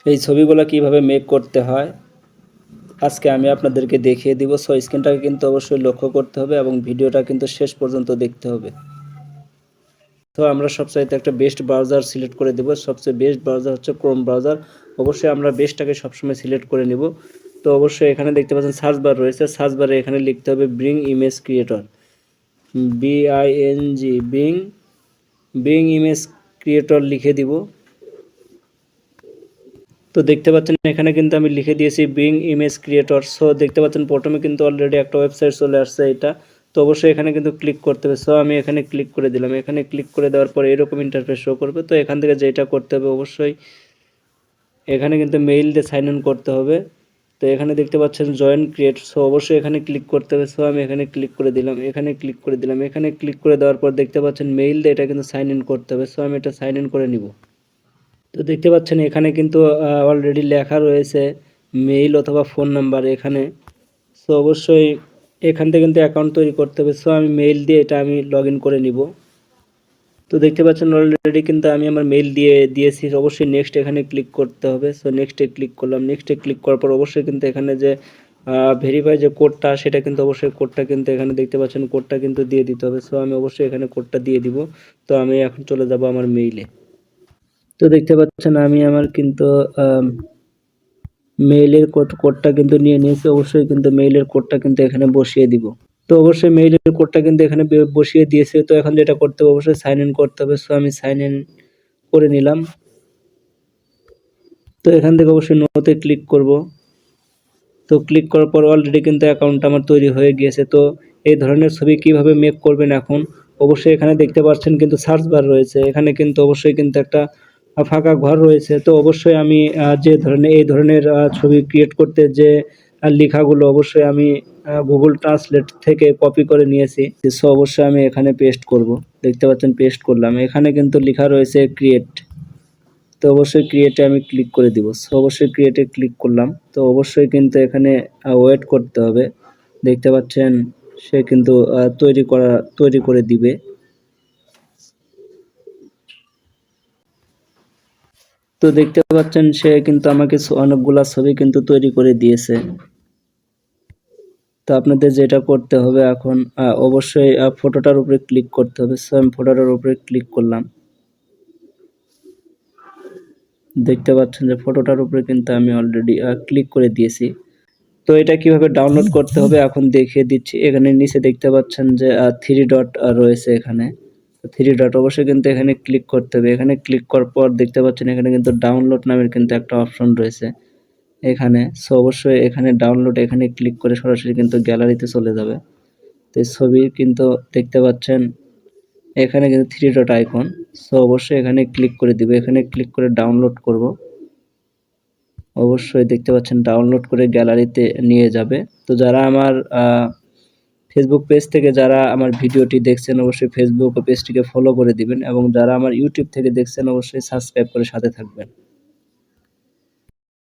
এই ছবিগুলো কিভাবে মেক করতে হয় আজকে আমি আপনাদেরকে দেখিয়ে দিব। সো স্ক্রিনটাকে কিন্তু অবশ্যই লক্ষ্য করতে হবে এবং ভিডিওটা কিন্তু শেষ পর্যন্ত দেখতে হবে। তো আমরা সবচাইতে একটা বেস্ট ব্রাউজার সিলেক্ট করে দেব। সবচেয়ে বেস্ট ব্রাউজার হচ্ছে ক্রোম ব্রাউজার। অবশ্যই আমরা বেস্টটাকে সবসময় সিলেক্ট করে নিব। তো অবশ্যই এখানে দেখতে পাচ্ছেন সার্চ বার রয়েছে, সার্চ বারে এখানে লিখতে হবে bring image creator, BING bring image creator লিখে দিব। তো দেখতে পাচ্ছেন এখানে কিন্তু আমি লিখে দিয়েছি ব্রিং ইমেজ ক্রিয়েটর। সো দেখতে পাচ্ছেন প্রথমে কিন্তু অলরেডি একটা ওয়েবসাইট চলে আসছে এটা। তো অবশ্যই এখানে কিন্তু ক্লিক করতে হবে। সো আমি এখানে ক্লিক করে দিলাম। এখানে ক্লিক করে দেওয়ার পরে এরকম ইন্টারফেস শো করবে। তো এখান থেকে যেটা করতে হবে অবশ্যই এখানে কিন্তু মেইল দিয়ে সাইন ইন করতে হবে। তো এখানে দেখতে পাচ্ছেন জয়েন ক্রিয়েট। সো অবশ্যই এখানে ক্লিক করতে হবে। সো আমি এখানে ক্লিক করে দিলাম, এখানে ক্লিক করে দিলাম। এখানে ক্লিক করে দেওয়ার পর দেখতে পাচ্ছেন মেইল দিয়ে এটা কিন্তু সাইন ইন করতে হবে। সো আমি এটা সাইন ইন করে নিব। তো দেখতে পাচ্ছেন এখানে কিন্তু অলরেডি লেখা রয়েছে মেইল অথবা ফোন নাম্বার এখানে। সো অবশ্যই এখান থেকে কিন্তু অ্যাকাউন্ট তৈরি করতে হবে। সো আমি মেইল দিয়ে এটা আমি লগ ইন করে নিব। তো দেখতে পাচ্ছেন অলরেডি কিন্তু আমি আমার মেইল দিয়েছি। অবশ্যই নেক্সট এখানে ক্লিক করতে হবে। সো নেক্সটে ক্লিক করলাম। নেক্সটে ক্লিক করার পর অবশ্যই কিন্তু এখানে যে ভেরিফাই যে কোডটা সেটা কিন্তু অবশ্যই কোডটা কিন্তু এখানে দেখতে পাচ্ছেন কোডটা কিন্তু দিয়ে দিতে হবে। সো আমি অবশ্যই এখানে কোডটা দিয়ে দিব। তো আমি এখন চলে যাব আমার মেইলে। তো দেখতে পাচ্ছেন আমি আমার কিন্তু মেইলের কোডটা কিন্তু নিয়ে নিয়েছি। অবশ্যই কিন্তু মেইলের কোডটা কিন্তু এখানে বসিয়ে দিব। তো অবশ্যই মেইলের কোডটা কিন্তু এখানে বসিয়ে দিয়েছে। তো এখন যেটা করতে হবে অবশ্যই সাইন ইন করতে হবে। সো আমি সাইন ইন করে নিলাম। তো এখান থেকে অবশ্যই নোতে ক্লিক করব। তো ক্লিক করার পর অলরেডি কিন্তু অ্যাকাউন্টটা আমার তৈরি হয়ে গিয়েছে। তো এই ধরনের ছবি কিভাবে মেক করবেন এখন অবশ্যই এখানে দেখতে পাচ্ছেন কিন্তু সার্চ বার রয়েছে। এখানে কিন্তু অবশ্যই কিন্তু একটা ফাঁকা ঘর রয়েছে। তো অবশ্যই আমি যে ধরনের এই ধরনের ছবি ক্রিয়েট করতে যে লেখাগুলো অবশ্যই আমি গুগল ট্রান্সলেট থেকে কপি করে নিয়েছি। সো অবশ্যই আমি এখানে পেস্ট করব। দেখতে পাচ্ছেন পেস্ট করলাম। এখানে কিন্তু লেখা রয়েছে ক্রিয়েট। তো অবশ্যই ক্রিয়েটে আমি ক্লিক করে দিব। সো অবশ্যই ক্রিয়েটে ক্লিক করলাম। তো অবশ্যই কিন্তু এখানে ওয়েট করতে হবে। দেখতে পাচ্ছেন সে কিন্তু তৈরি করে দিবে। তো দেখতে পাচ্ছেন সে কিন্তু আমাকে অনেকগুলা ছবি কিন্তু তৈরি করে দিয়েছে। তো আপনাদের যেটা করতে হবে এখন অবশ্যই ফটোটার উপরে ক্লিক করতে হবে। সো আমি ফটোটার উপরে ক্লিক করলাম। দেখতে পাচ্ছেন যে ফটোটার উপরে কিন্তু আমি অলরেডি ক্লিক করে দিয়েছি। তো এটা কিভাবে ডাউনলোড করতে হবে এখন দেখিয়ে দিচ্ছি। এখানে নিচে দেখতে পাচ্ছেন যে 3 ডট রয়েছে এখানে। 3 ডট অবশ্যই কিন্তু এখানে ক্লিক করতে হবে। এখানে ক্লিক করার পর দেখতে পাচ্ছেন এখানে কিন্তু ডাউনলোড নামের কিন্তু একটা অপশন রয়েছে এখানে। সো অবশ্যই এখানে ডাউনলোড এখানে ক্লিক করে সরাসরি কিন্তু গ্যালারিতে চলে যাবে। তো এই ছবি কিন্তু দেখতে পাচ্ছেন এখানে কিন্তু 3 ডট আইকন। সো অবশ্যই এখানে ক্লিক করে দিবে। এখানে ক্লিক করে ডাউনলোড করব। অবশ্যই দেখতে পাচ্ছেন ডাউনলোড করে গ্যালারিতে নিয়ে যাবে। তো যারা আমার ফেসবুক পেজ থেকে যারা আমার ভিডিওটি দেখছেন অবশ্যই ফেসবুক পেজটিকে ফলো করে দিবেন এবং যারা আমার ইউটিউব থেকে দেখছেন অবশ্যই সাবস্ক্রাইব করে সাথে থাকবেন।